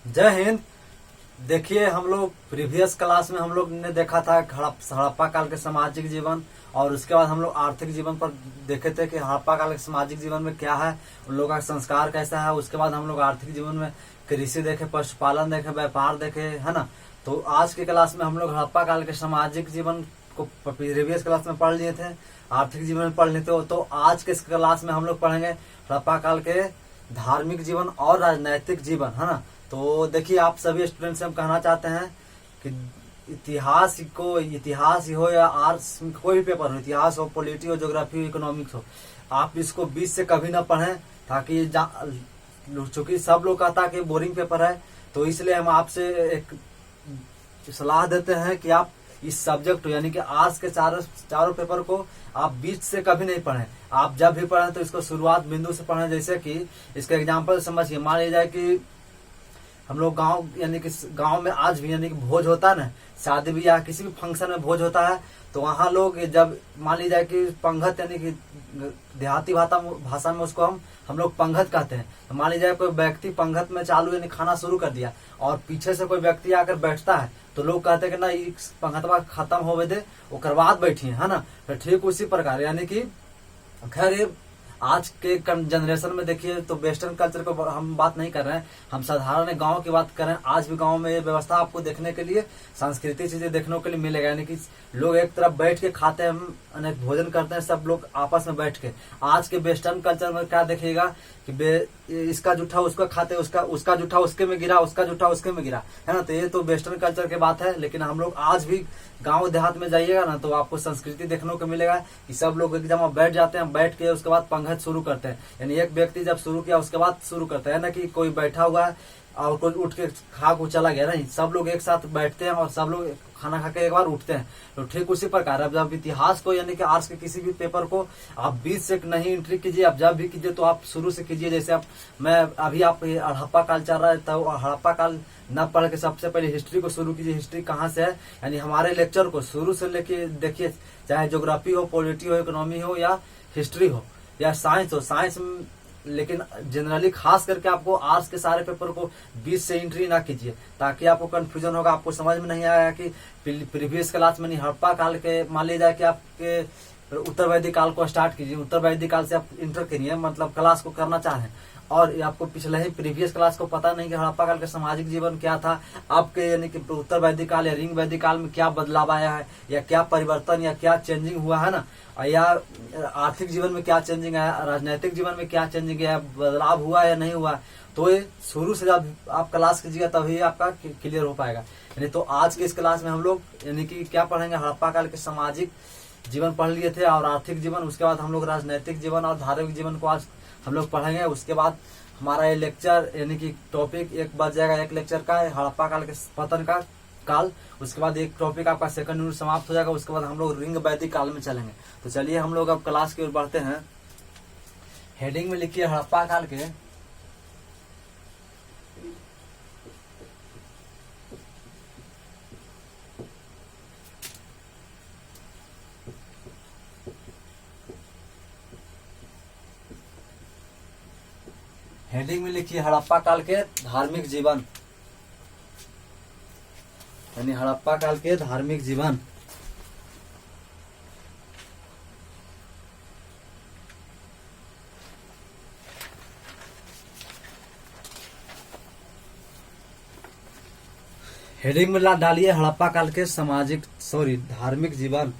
जय हिंद। देखिए, हम लोग प्रीवियस क्लास में हम लोग ने देखा था हड़प्पा काल के सामाजिक जीवन, और उसके बाद हम लोग आर्थिक जीवन पर देखे थे कि हड़प्पा काल के सामाजिक जीवन में क्या है, उन लोगों का संस्कार कैसा है। उसके बाद हम लोग आर्थिक जीवन में कृषि देखे, पशुपालन देखे, व्यापार देखे, है ना। तो आज की क्लास में हम लोग हड़प्पा काल के सामाजिक जीवन को प्रीवियस क्लास में पढ़ लिए थे, आर्थिक जीवन में पढ़ लिए थे। तो आज के इस क्लास में हम लोग पढ़ेंगे हड़प्पा काल के धार्मिक जीवन और राजनैतिक जीवन, है ना। तो देखिए, आप सभी स्टूडेंट से हम कहना चाहते हैं कि इतिहास ही हो या आर्ट्स, कोई भी पेपर हो, इतिहास हो, पॉलिटी हो, ज्योग्राफी हो, इकोनॉमिक्स हो, आप इसको बीच से कभी ना पढ़ें, ताकि चूंकि सब लोग कहता है कि बोरिंग पेपर है, तो इसलिए हम आपसे एक सलाह देते हैं कि आप इस सब्जेक्ट यानी कि आर्ट्स के चारों पेपर को आप बीच से कभी नहीं पढ़ें। आप जब भी पढ़ें तो इसको शुरुआत बिंदु से पढ़ें। जैसे कि इसका एग्जाम्पल समझिए, मान लीजिए जाए कि हम लोग गांव यानी कि गांव में आज भी यानी कि भोज होता है ना, शादी ब्याह किसी भी फंक्शन में भोज होता है, तो वहाँ लोग जब मान लीजिए जाए कि पंगत यानी कि देहाती भाषा में उसको हम लोग पंगत कहते हैं। तो मान लीजिए कोई व्यक्ति पंगत में चालू यानी खाना शुरू कर दिया और पीछे से कोई व्यक्ति आकर बैठता है, तो लोग कहते हैं कि ना पंगतवा खत्म होवे दे, ओकर बाद बैठिए, है ना। तो ठीक उसी प्रकार यानी कि खैर आज के जनरेशन में देखिए तो वेस्टर्न कल्चर को हम बात नहीं कर रहे हैं, हम साधारण गांव की बात कर रहे हैं। आज भी गांव में ये व्यवस्था आपको देखने के लिए, सांस्कृतिक चीजें देखने के लिए मिलेगा, यानी कि लोग एक तरफ बैठ के खाते हैं, अनेक भोजन करते हैं, सब लोग आपस में बैठ के। आज के वेस्टर्न कल्चर में क्या देखिएगा कि इसका जूठा उसका खाते, उसका जूठा उसके में गिरा, उसका जूठा उसके में गिरा, है ना। तो ये तो वेस्टर्न कल्चर की बात है, लेकिन हम लोग आज भी गांव देहात में जाइएगा ना, तो आपको संस्कृति देखने को मिलेगा कि सब लोग एक जगह बैठ जाते हैं, बैठ के उसके बाद पंगत शुरू करते हैं। यानी एक व्यक्ति जब शुरू किया उसके बाद शुरू करते हैं ना, कि कोई बैठा हुआ है और कोई उठ के खा को चला गया, नहीं, सब लोग एक साथ बैठते हैं और सब लोग खाना खा के एक बार उठते हैं। तो ठीक उसी प्रकार अब जब इतिहास को यानी कि आर्ट्स के किसी भी पेपर को आप बीच से नहीं एंट्री कीजिए, आप जब भी कीजिए तो आप शुरू से कीजिए। जैसे आप हड़प्पा काल चल रहा है, तो हड़प्पा काल न पढ़ के सबसे पहले हिस्ट्री को शुरू कीजिए। हिस्ट्री कहाँ से है, यानी हमारे लेक्चर को शुरू से लेके देखिए, चाहे ज्योग्राफी हो, पॉलिटी हो, इकोनॉमी हो, या हिस्ट्री हो, या साइंस हो। साइंस लेकिन जनरली खास करके आपको आर्ट्स के सारे पेपर को बीच से एंट्री ना कीजिए, ताकि आपको कंफ्यूजन होगा, आपको समझ में नहीं आएगा कि प्रीवियस क्लास में नहीं हड़प्पा काल के, मान लीजिए कि आपके उत्तर वैदिक काल को स्टार्ट कीजिए, उत्तर वैदिक काल से आप इंटर करिए, मतलब क्लास को करना चाहें, और आपको पिछले ही प्रीवियस क्लास को पता नहीं कि हड़प्पा काल का सामाजिक जीवन क्या था, आपके यानी कि उत्तर वैदिक काल या रिंग वैदिक काल में क्या बदलाव आया है, या क्या परिवर्तन या क्या चेंजिंग हुआ है ना, या आर्थिक जीवन में क्या चेंजिंग आया, राजनीतिक जीवन में क्या चेंजिंग है, बदलाव हुआ या नहीं हुआ। तो ये शुरू से जब आप क्लास कीजिएगा तभी आपका क्लियर हो पाएगा। यानी तो आज के इस क्लास में हम लोग यानी कि क्या पढ़ेंगे, हड़प्पा काल के सामाजिक जीवन पढ़ लिए थे और आर्थिक जीवन, उसके बाद हम लोग राजनीतिक जीवन और धार्मिक जीवन को आज हम लोग पढ़ेंगे। उसके बाद हमारा ये लेक्चर यानी कि टॉपिक एक बच जाएगा, एक लेक्चर का हड़प्पा काल के पतन का काल। उसके बाद एक टॉपिक आपका सेकंड यूनिट समाप्त हो जाएगा। उसके बाद हम लोग रिंग वैदिक काल में चलेंगे। तो चलिए हम लोग अब क्लास की ओर बढ़ते हैं। हेडिंग में लिखिए हड़प्पा काल के हेडिंग में लिखिए हड़प्पा काल के धार्मिक जीवन, यानी हड़प्पा काल के धार्मिक जीवन। हेडिंग में डालिए हड़प्पा काल के धार्मिक जीवन।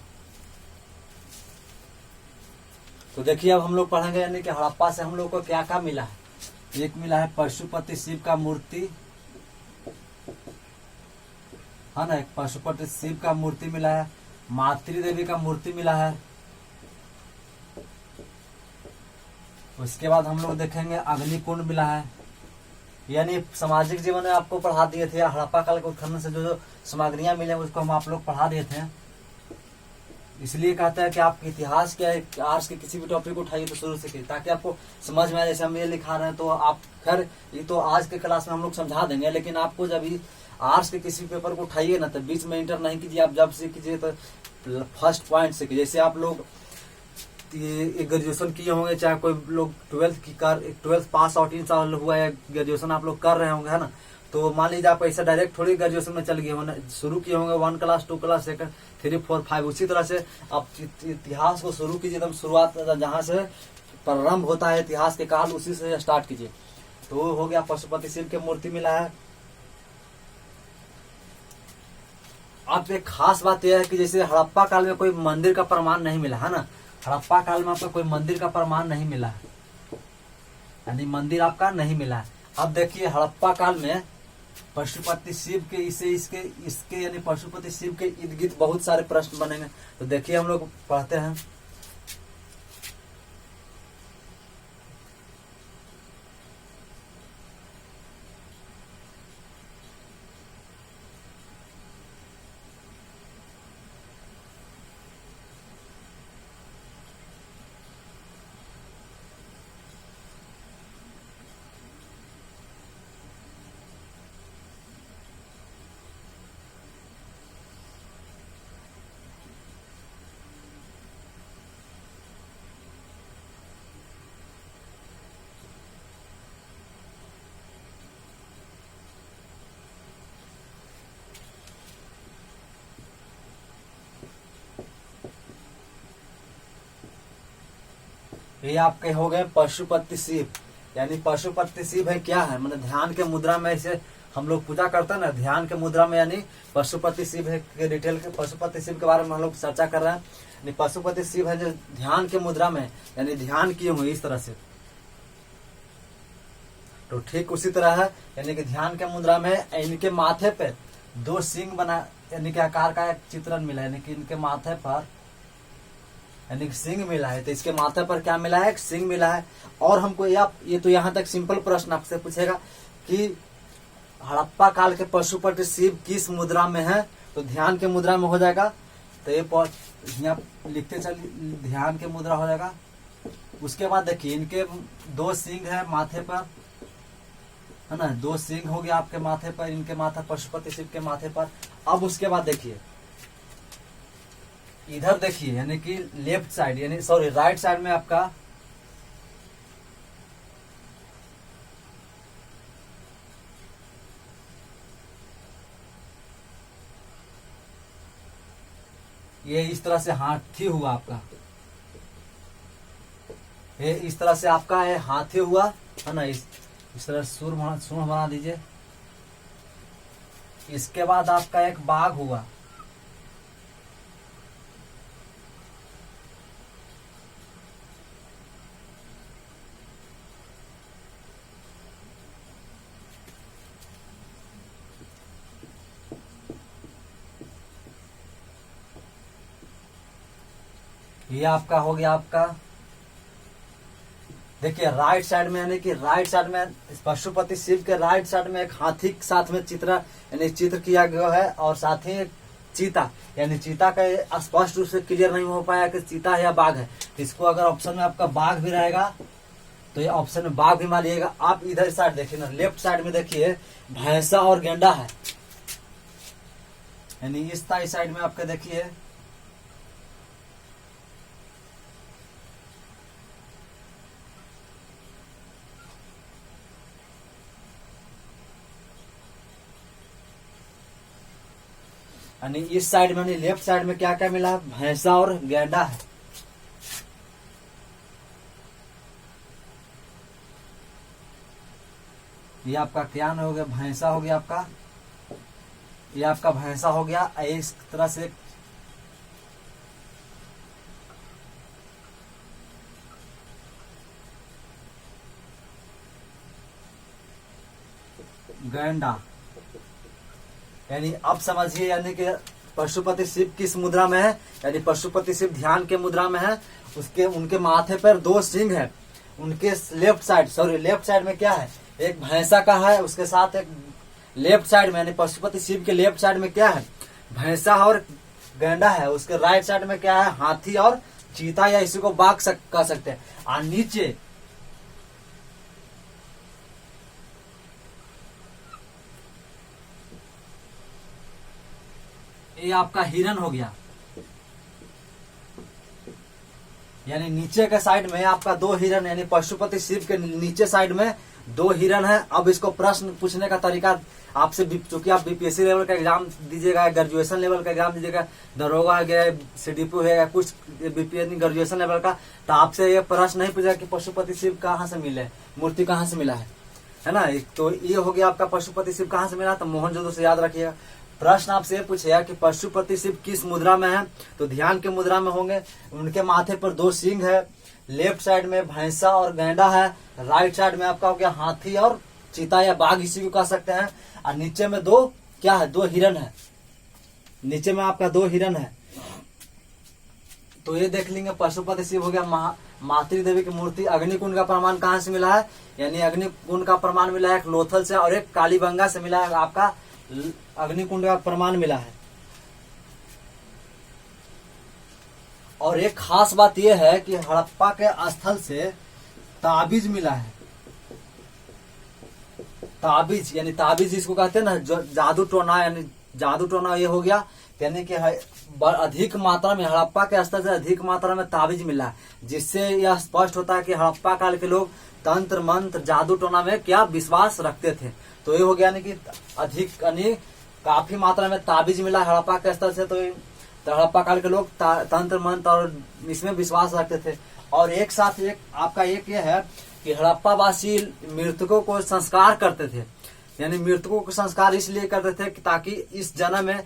तो देखिए अब हम लोग पढ़ेंगे यानी कि हड़प्पा से हम लोग को क्या क्या मिला है। एक मिला है पशुपति शिव का मूर्ति, है ना, एक पशुपति शिव का मूर्ति मिला है, मातृ देवी का मूर्ति मिला है। उसके बाद हम लोग देखेंगे अग्निकुंड मिला है। यानी सामाजिक जीवन में आपको पढ़ा दिए थे, हड़प्पा काल के उत्खनन से जो सामग्रियां मिले उसको हम आप लोग पढ़ा दिए थे। इसलिए कहता है कि आप इतिहास के आर्ट्स के किसी भी टॉपिक को उठाइए तो शुरू से कीजिए, ताकि आपको समझ में आए। जैसे हम ये लिखा रहे हैं तो आप खैर ये तो आज के क्लास में हम लोग समझा देंगे, लेकिन आपको जब आर्ट्स के किसी पेपर को उठाइए ना तो बीच में इंटर नहीं कीजिए। आप जब से कीजिए तो फर्स्ट पॉइंट से कीजिए। जैसे आप लोग ग्रेजुएशन किए होंगे, चाहे कोई लोग 12th पास आउट इन साल हुआ है, ग्रेजुएशन आप लोग कर रहे होंगे, है ना। तो मान लीजिए आप ऐसा डायरेक्ट थोड़ी ग्रेजुएशन में चल गए होंगे, शुरू किए होंगे 1 क्लास 2 क्लास सेकंड 3 4 5, उसी तरह से आप इतिहास को शुरू कीजिए, एकदम शुरुआत जहाँ से प्रारंभ होता है इतिहास के काल, उसी से स्टार्ट कीजिए। तो हो गया पशुपति शिव की मूर्ति मिला है। अब एक खास बात यह है कि जैसे हड़प्पा काल में कोई मंदिर का प्रमाण नहीं मिला है ना, हड़प्पा काल में आपको कोई मंदिर का प्रमाण नहीं मिला है, यानी मंदिर आपका नहीं मिला है। अब देखिए हड़प्पा काल में पशुपति शिव के इसके यानी पशुपति शिव के इर्द गिर्द बहुत सारे प्रश्न बनेंगे। तो देखिए हम लोग पढ़ते हैं। ये आपके हो गए पशुपति शिव, यानी पशुपति शिव है क्या है, मतलब ध्यान के मुद्रा में इसे हम लोग पूजा करते हैं ना, ध्यान के मुद्रा में, यानी पशुपति शिव है के डिटेल के पशुपति शिव के बारे में हम लोग चर्चा कर रहे हैं। यानी पशुपति शिव है जो ध्यान के मुद्रा में, यानी ध्यान किए हुए इस तरह से। तो ठीक उसी तरह है, यानी कि ध्यान के मुद्रा में इनके माथे पे 2 सिंह बना, यानी कि आकार का एक चित्रण मिला है, यानी कि इनके माथे पर यानी कि सिंह मिला है। तो इसके माथे पर क्या मिला है, एक सिंह मिला है। और हमको ये तो यहाँ तक सिंपल प्रश्न आपसे पूछेगा कि हड़प्पा काल के पशुपति शिव किस मुद्रा में है, तो ध्यान के मुद्रा में हो जाएगा। तो ये यहाँ लिखते चलिए, ध्यान के मुद्रा हो जाएगा। उसके बाद देखिए इनके 2 सिंह है माथे पर, है ना, 2 सिंह हो गया आपके माथे पर, इनके माथा पशुपति शिव के माथे पर। अब उसके बाद देखिए इधर देखिए, यानी कि लेफ्ट साइड यानी सॉरी राइट साइड में आपका ये इस तरह से हाथी हुआ आपका, ये इस तरह से आपका है हाथी हुआ, है ना, इस तरह सूर बना दीजिए। इसके बाद आपका एक बाघ हुआ, ये आपका हो गया आपका। देखिए राइट साइड में, यानी कि राइट साइड में पशुपति शिव के राइट साइड में एक हाथी के साथ में चित्र किया गया है, और साथ ही एक चीता, यानी चीता का स्पष्ट रूप से क्लियर नहीं हो पाया कि चीता है या बाघ है। इसको अगर ऑप्शन में आपका बाघ भी रहेगा तो ये ऑप्शन में बाघ भी मान लीजिएगा। आप इधर साइड देखिए ना, लेफ्ट साइड में देखिए भैंसा और गेंडा है, यानी इस साइड में आपका देखिए यानी इस साइड में, लेफ्ट साइड में क्या क्या मिला, भैंसा और गेंडा है। ये आपका क्या हो गया, भैंसा हो गया आपका, ये आपका भैंसा हो गया। इस तरह से गेंडा, यानी अब समझिए, यानी कि पशुपति शिव किस मुद्रा में है, यानी पशुपति शिव ध्यान के मुद्रा में है। उनके माथे पर 2 सिंह है, उनके लेफ्ट साइड में क्या है, एक भैंसा का है, उसके साथ एक लेफ्ट साइड में, यानी पशुपति शिव के लेफ्ट साइड में क्या है, भैंसा और गेंडा है। उसके राइट साइड में क्या है, हाथी और चीता, या इसी को बाघ कह सकते हैं। और नीचे ये आपका हिरन हो गया, यानी नीचे के साइड में आपका 2 हिरन, यानी पशुपति शिव के नीचे साइड में 2 हिरन है। अब इसको प्रश्न पूछने का तरीका आपसे, चूंकि आप बीपीएससी लेवल का एग्जाम दीजिएगा, ग्रेजुएशन लेवल का एग्जाम दीजिएगा, दरोगा है, सीडीपी है, कुछ बीपीएससी ग्रेजुएशन लेवल का, तो आपसे ये प्रश्न नहीं पूछेगा कि पशुपति शिव कहाँ से मिले, मूर्ति कहाँ से मिला है ना। तो ये हो गया आपका पशुपति शिव कहाँ से मिला, तो मोहनजोदड़ो से याद रखिएगा। प्रश्न आपसे ये पूछेगा कि पशुपति शिव किस मुद्रा में है, तो ध्यान के मुद्रा में होंगे। उनके माथे पर 2 सींग है, लेफ्ट साइड में भैंसा और गैंडा है, राइट साइड में आपका हो गया हाथी और चीता या बाघ, इसी को कह सकते हैं। और नीचे में 2 क्या है, 2 हिरन है, नीचे में आपका 2 हिरन है। तो ये देख लेंगे पशुपति शिव हो गया। मातृ देवी की मूर्ति। अग्निकुंड का प्रमाण कहाँ से मिला है, यानी अग्निकुंड का प्रमाण मिला है एक लोथल से और एक कालीबंगा से मिला है, आपका अग्निकुंड का प्रमाण मिला है। और एक खास बात यह है कि हड़प्पा के स्थल से ताबीज मिला है। ताबीज यानी ताबीज इसको कहते हैं ना, जादू टोना, यानी जादू टोना ये हो गया, यानी कि अधिक मात्रा में हड़प्पा के स्तर से अधिक मात्रा में ताबीज मिला है, जिससे यह स्पष्ट होता है कि हड़प्पा काल के लोग तंत्र मंत्र जादू टोना में क्या विश्वास रखते थे। तो ये हो गया यानी कि अधिक यानी काफी मात्रा में ताबीज मिला हड़प्पा के स्तर से। तो हड़प्पा काल के लोग तंत्र मंत्र और इसमें विश्वास रखते थे। और एक साथ एक आपका एक ये है कि हड़प्पा वासी मृतकों को संस्कार करते थे, यानी मृतकों को संस्कार इसलिए करते थे कि ताकि इस जन्म में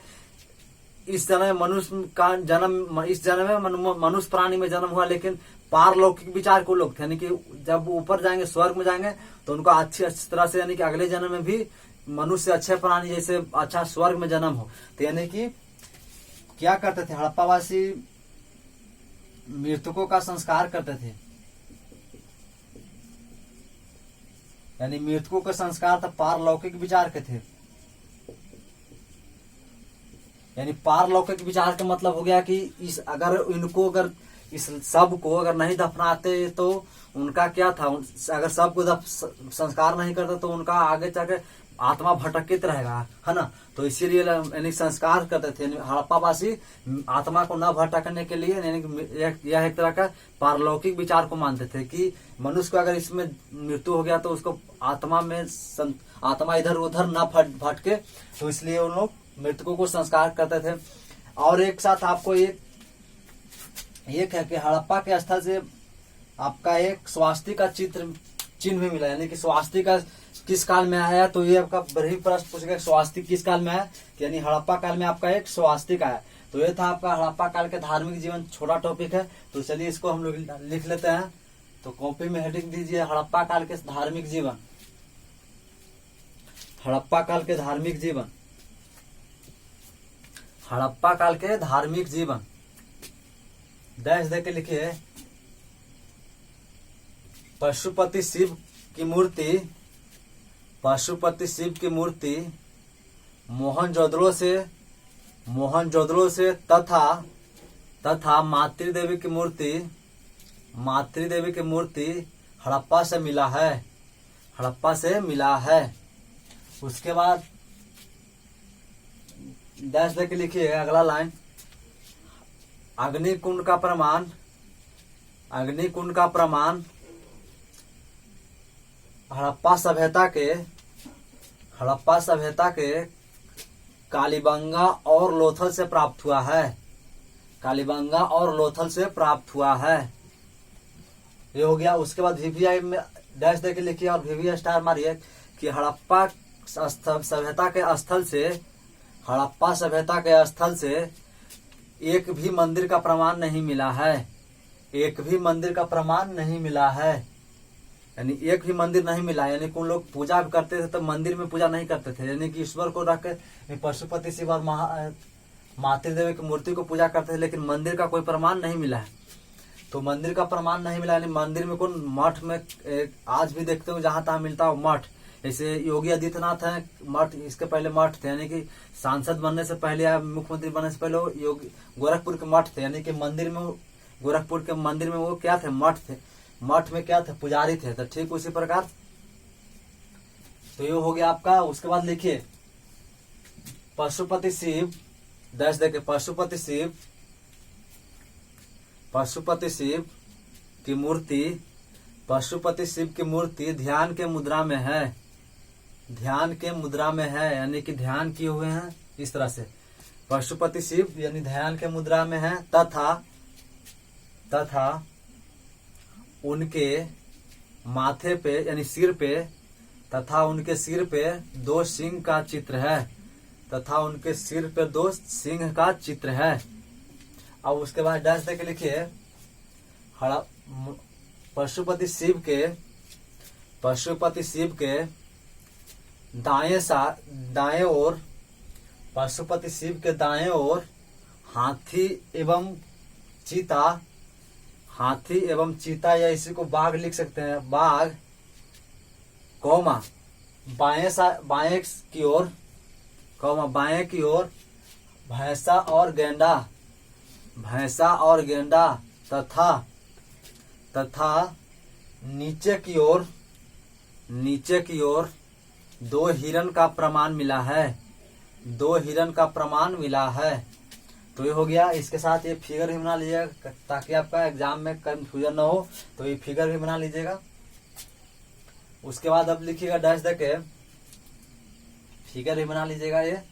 मनुष्य का जन्म, इस जन्म में मनुष्य प्राणी में जन्म हुआ, लेकिन पारलौकिक विचार को लोग थे, यानी कि जब ऊपर जाएंगे स्वर्ग में जाएंगे तो उनको अच्छी तरह से, यानी कि अगले जन्म में भी मनुष्य अच्छे प्राणी जैसे अच्छा स्वर्ग में जन्म हो। तो यानी कि क्या करते थे, हड़प्पावासी मृतकों का संस्कार करते थे, यानी मृतकों का संस्कार तो पारलौकिक विचार के थे। यानी पारलौकिक विचार का मतलब हो गया कि अगर इस सब को अगर नहीं दफनाते तो उनका क्या था, अगर सबको संस्कार नहीं करते तो उनका आगे जाके आत्मा भटकित रहेगा, है ना। तो इसीलिए यानी संस्कार करते थे। हड़प्पावासी आत्मा को न भटकने के लिए यानी यह एक तरह का पारलौकिक विचार को मानते थे कि मनुष्य को अगर इसमें मृत्यु हो गया तो उसको आत्मा इधर उधर न भटके, तो इसलिए उन लोग मृतकों को संस्कार करते थे। और एक साथ आपको एक है कि हड़प्पा के स्थल से आपका एक स्वास्तिक का चिन्ह भी मिला, यानी कि स्वास्तिक किस काल में आया, तो ये आपका बड़ी प्रश्न पूछेगा स्वास्तिक किस काल में आया, यानी हड़प्पा काल में आपका एक स्वास्तिक आया। तो ये था आपका हड़प्पा काल के धार्मिक जीवन, छोटा टॉपिक है, तो चलिए इसको हम लोग लिख लेते हैं। तो कॉपी में हेडिंग दीजिए हड़प्पा काल के धार्मिक जीवन, हड़प्पा काल के धार्मिक जीवन, हड़प्पा काल के धार्मिक जीवन, डैश दे के लिखिए पशुपति शिव की मूर्ति, पशुपति शिव की मूर्ति मोहनजोदड़ो से तथा मातृदेवी की मूर्ति हड़प्पा से मिला है। उसके बाद डैश दे के लिखिए अगला लाइन, अग्निकुंड का प्रमाण हड़प्पा सभ्यता के कालीबंगा और लोथल से प्राप्त हुआ है, कालीबंगा और लोथल से प्राप्त हुआ है। ये हो गया। उसके बाद वीवीआई में डैश दे के लिखिए और वीवी स्टार मारिए कि हड़प्पा सभ्यता के स्थल से एक भी मंदिर का प्रमाण नहीं मिला है, एक भी मंदिर का प्रमाण नहीं मिला है, यानी एक भी मंदिर नहीं मिला। यानी कुछ लोग पूजा करते थे तो मंदिर में पूजा नहीं करते थे, यानी कि ईश्वर को रख के पशुपति शिव और मातृदेवी की मूर्ति को पूजा करते थे, लेकिन मंदिर का कोई प्रमाण नहीं मिला है। तो मंदिर का प्रमाण नहीं मिला, यानी मंदिर में कौन मठ में आज भी देखते हो जहां तहां मिलता हो मठ, जैसे योगी आदित्यनाथ है मठ, इसके पहले मठ थे, यानी कि सांसद बनने से पहले या मुख्यमंत्री बनने से पहले योगी गोरखपुर के मठ थे, यानी कि मंदिर में गोरखपुर के मंदिर में वो क्या थे, मठ थे, मठ में क्या थे, पुजारी थे। तो ठीक उसी प्रकार तो ये हो गया आपका। उसके बाद लिखिए पशुपति शिव डैश देके पशुपति शिव की मूर्ति, पशुपति शिव की मूर्ति ध्यान के मुद्रा में है, ध्यान के मुद्रा में है, यानी कि ध्यान किए हुए हैं इस तरह से। पशुपति शिव यानी ध्यान के मुद्रा में है, तथा उनके माथे पे यानी सिर पे, तथा उनके सिर पे 2 सिंह का चित्र है, तथा उनके सिर पे 2 सिंह का चित्र है। अब उसके बाद डैश देके लिखिए पशुपति शिव के दाएं ओर, पशुपति शिव के दाएं ओर हाथी एवं चीता या इसी को बाघ लिख सकते हैं, बाघ, कौमा बाएं की ओर भैंसा और गेंडा, तथा नीचे की ओर 2 हिरण का प्रमाण मिला है, तो ये हो गया। इसके साथ ये फिगर भी बना लीजिएगा ताकि आपका एग्जाम में कंफ्यूजन न हो, तो ये फिगर भी बना लीजिएगा। उसके बाद अब लिखिएगा डैश देके, फिगर भी बना लीजिएगा ये।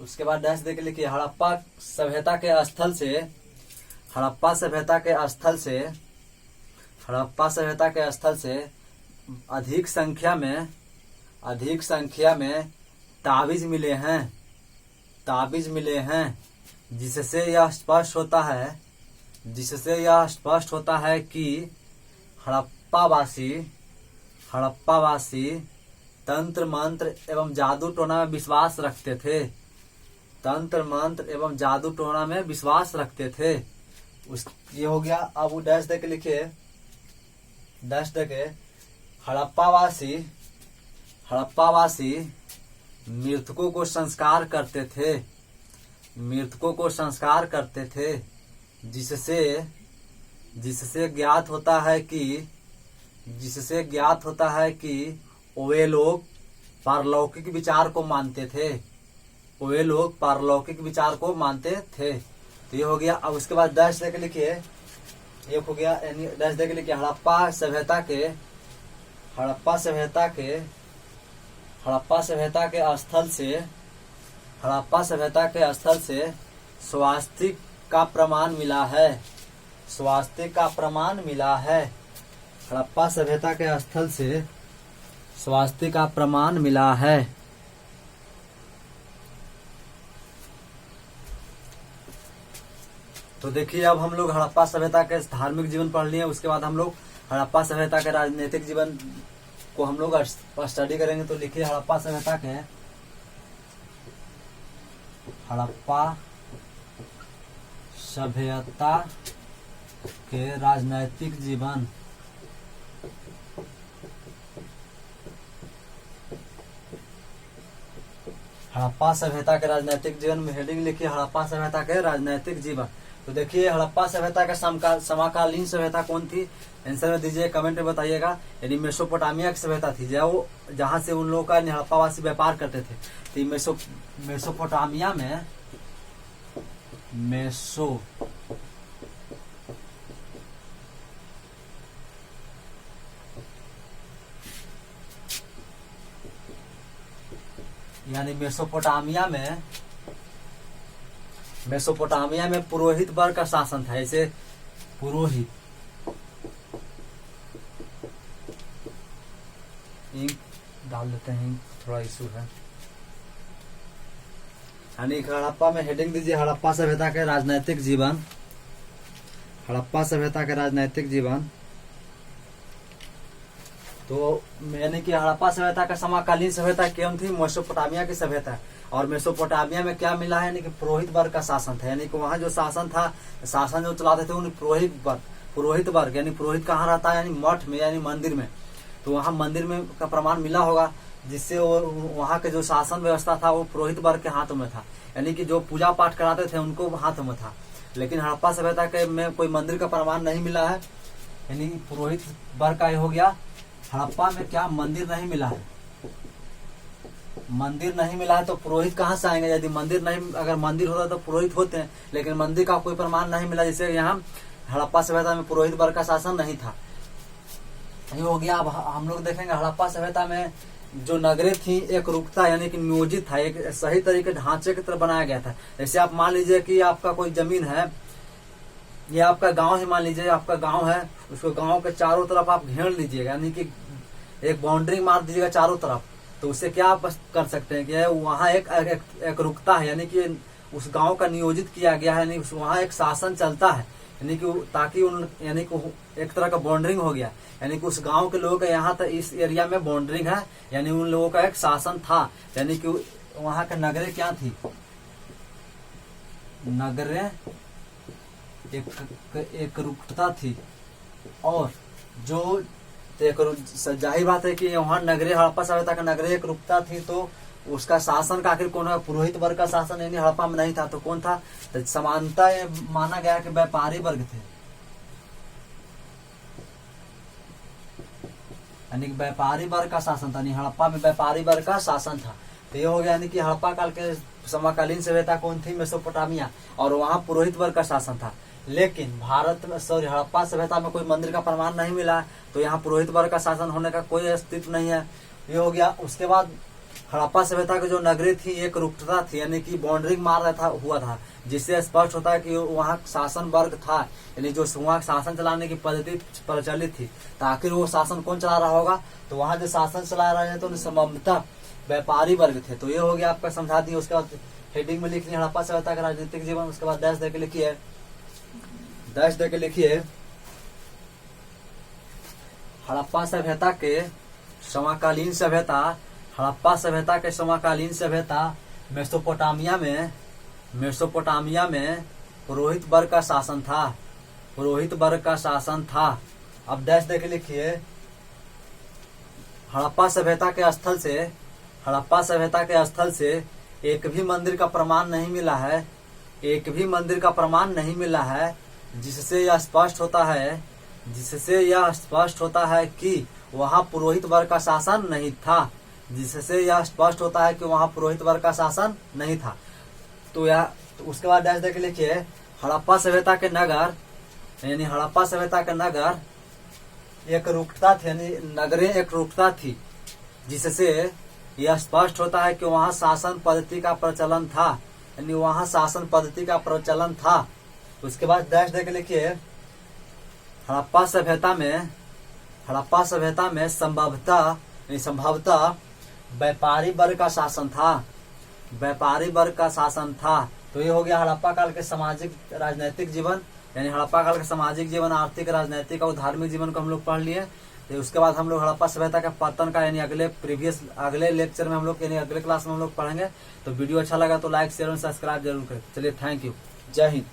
उसके बाद डैश देके लिखिए हड़प्पा सभ्यता के स्थल से अधिक संख्या में ताबीज मिले हैं, जिससे यह स्पष्ट होता है कि हड़प्पावासी तंत्र मंत्र एवं जादू टोना में विश्वास रखते थे। ये हो गया। अब वो डैश देके लिखिए, डैश देके हड़प्पावासी मृतकों को संस्कार करते थे, जिससे ज्ञात होता है कि वे लोग पारलौकिक विचार को मानते थे। तो ये हो गया। अब उसके बाद डैश देके लिखिए, ये हो गया। डैश देके लिखिए हड़प्पा सभ्यता के स्थल से स्वास्तिक का प्रमाण मिला है। हड़प्पा सभ्यता के स्थल से स्वास्तिक का प्रमाण मिला है। तो देखिए, अब हम लोग हड़प्पा सभ्यता के धार्मिक जीवन पढ़ लिए। उसके बाद हम लोग हड़प्पा सभ्यता के राजनीतिक जीवन को हम लोग स्टडी करेंगे। तो लिखिए हड़प्पा सभ्यता के राजनैतिक जीवन। हड़प्पा सभ्यता के राजनैतिक जीवन में हेडिंग लिखिए हड़प्पा सभ्यता के राजनैतिक जीवन। तो देखिए हड़प्पा सभ्यता का समकालीन सभ्यता कौन थी, आंसर में दीजिए, कमेंट में बताइएगा। यानी मेसोपोटामिया की सभ्यता थी, जहाँ से उन लोगों का हड़प्पावासी व्यापार करते थे। तो मेसोपोटामिया में मेसोपोटामिया में पुरोहित वर्ग का शासन था। ऐसे पुरोहित, इंक डाल देते हैं, थोड़ा इशू है। यानी हड़प्पा में हेडिंग दीजिए हड़प्पा सभ्यता के राजनैतिक जीवन। हड़प्पा सभ्यता के राजनैतिक जीवन। तो यानी कि हड़प्पा सभ्यता का समकालीन सभ्यता कौन थी, मेसोपोटामिया की सभ्यता। और मेसोपोटामिया में क्या मिला है, यानी कि पुरोहित वर्ग का शासन था। यानी कि वहाँ जो शासन जो चलाते थे उन पुरोहित वर्ग। यानी पुरोहित कहाँ रहता है, यानी मठ में, यानी मंदिर में। तो वहाँ मंदिर में का प्रमाण मिला होगा, जिससे वहाँ के जो शासन व्यवस्था था वो पुरोहित वर्ग के हाथ में था। यानी कि जो पूजा पाठ कराते थे उनको हाथ में था। लेकिन हड़प्पा सभ्यता के में कोई मंदिर का प्रमाण नहीं मिला है, यानी पुरोहित वर्ग का हो गया। हड़प्पा में क्या मंदिर नहीं मिला है, मंदिर नहीं मिला है तो पुरोहित कहाँ से आएंगे। यदि मंदिर नहीं, अगर मंदिर होता तो पुरोहित होते हैं, लेकिन मंदिर का कोई प्रमाण नहीं मिला। जैसे यहाँ हड़प्पा सभ्यता में पुरोहित वर्ग का शासन नहीं था। ये हो गया। अब हम लोग देखेंगे हड़प्पा सभ्यता में जो नगरें थी एक रुकता यानी कि नियोजित था, एक सही तरीके ढांचे की तरह बनाया गया था। जैसे आप मान लीजिए कि आपका कोई जमीन है, ये आपका गांव ही मान लीजिए, आपका गांव है, उसको गांव के चारों तरफ आप घेर लीजिएगा, यानी कि एक बाउंड्री मार दीजिएगा चारों तरफ। तो उससे क्या आप कर सकते हैं कि वहाँ एक रुकता है, यानी कि उस गांव का नियोजित किया गया है, यानी वहाँ एक शासन चलता है, यानी कि ताकि यानी कि एक तरह का बॉन्डरिंग हो गया, यानी कि उस गांव के लोगों का यहाँ तक इस एरिया में बॉन्डरिंग है, यानी उन लोगों का एक शासन था। यानी कि वहाँ के नगरें क्या थी, नगरें एक रुकता थी। और जो जाहिर बात है कि वहाँ नगरे हड़प्पा सभ्यता का नगरे एक रुकता थी, तो उसका शासन का आखिर कौन है, पुरोहित वर्ग का शासन यानी हड़प्पा में नहीं था, तो कौन था, तो समानता माना गया कि व्यापारी वर्ग थे, यानी कि व्यापारी वर्ग का शासन था, हड़प्पा में व्यापारी वर्ग का शासन था। तो ये हो गया, यानी कि हड़प्पा काल के समकालीन सभ्यता कौन थी, मेसोपोटामिया, और वहाँ पुरोहित वर्ग का शासन था। लेकिन भारत में हड़प्पा सभ्यता में कोई मंदिर का प्रमाण नहीं मिला, तो यहाँ पुरोहित वर्ग का शासन होने का कोई अस्तित्व नहीं है। ये हो गया। उसके बाद हड़प्पा सभ्यता की जो नगरी थी एक रुकता थी, यानी कि बाउंड्रिंग मार रहा था हुआ था, जिससे स्पष्ट होता है कि वहाँ शासन वर्ग था, यानी जो वहाँ शासन चलाने की पद्धति प्रचलित थी। तो आखिर वो शासन कौन चला रहा होगा, तो वहाँ जो शासन चला रहे हैं तो संभवतः व्यापारी वर्ग थे। तो ये हो गया, आपका समझा दिए। उसके बाद हेडिंग में लिख लिया हड़प्पा सभ्यता का राजनीतिक जीवन। उसके बाद डैश दे के लिखिए, डैश दे के लिखिए हड़प्पा सभ्यता के समकालीन सभ्यता। हड़प्पा सभ्यता के समकालीन सभ्यता मेसोपोटामिया में पुरोहित वर्ग का शासन था, पुरोहित वर्ग का शासन था। अब डैश दे के लिखिए हड़प्पा सभ्यता के स्थल से एक भी मंदिर का प्रमाण नहीं मिला है, एक भी मंदिर का प्रमाण नहीं मिला है, जिससे यह स्पष्ट होता है कि वहाँ पुरोहित वर्ग का शासन नहीं था, जिससे यह स्पष्ट होता है कि वहाँ पुरोहित वर्ग का शासन नहीं था। तो उसके बाद डैश देख लिखिए हड़प्पा सभ्यता के नगर, यानी हड़प्पा सभ्यता के नगर एक रुकता थी, यानी नगरें एक रुकता थी, जिससे यह स्पष्ट होता है कि वहाँ शासन पद्धति का प्रचलन था, यानी वहाँ शासन पद्धति का प्रचलन था। उसके बाद डैश देख लिखिए हड़प्पा सभ्यता में संभवतः व्यापारी वर्ग का शासन था, व्यापारी वर्ग का शासन था। तो ये हो गया हड़प्पा काल के सामाजिक राजनीतिक जीवन, यानी हड़प्पा काल के सामाजिक जीवन, आर्थिक, राजनीतिक और धार्मिक जीवन को हम लोग पढ़ लिए। तो उसके बाद हम लोग हड़प्पा सभ्यता का पतन का यानी अगले लेक्चर में हम लोग यानी अगले क्लास में हम लोग पढ़ेंगे। तो वीडियो अच्छा लगा तो लाइक शेयर और सब्सक्राइब जरूर करें। चलिए, थैंक यू, जय हिंद।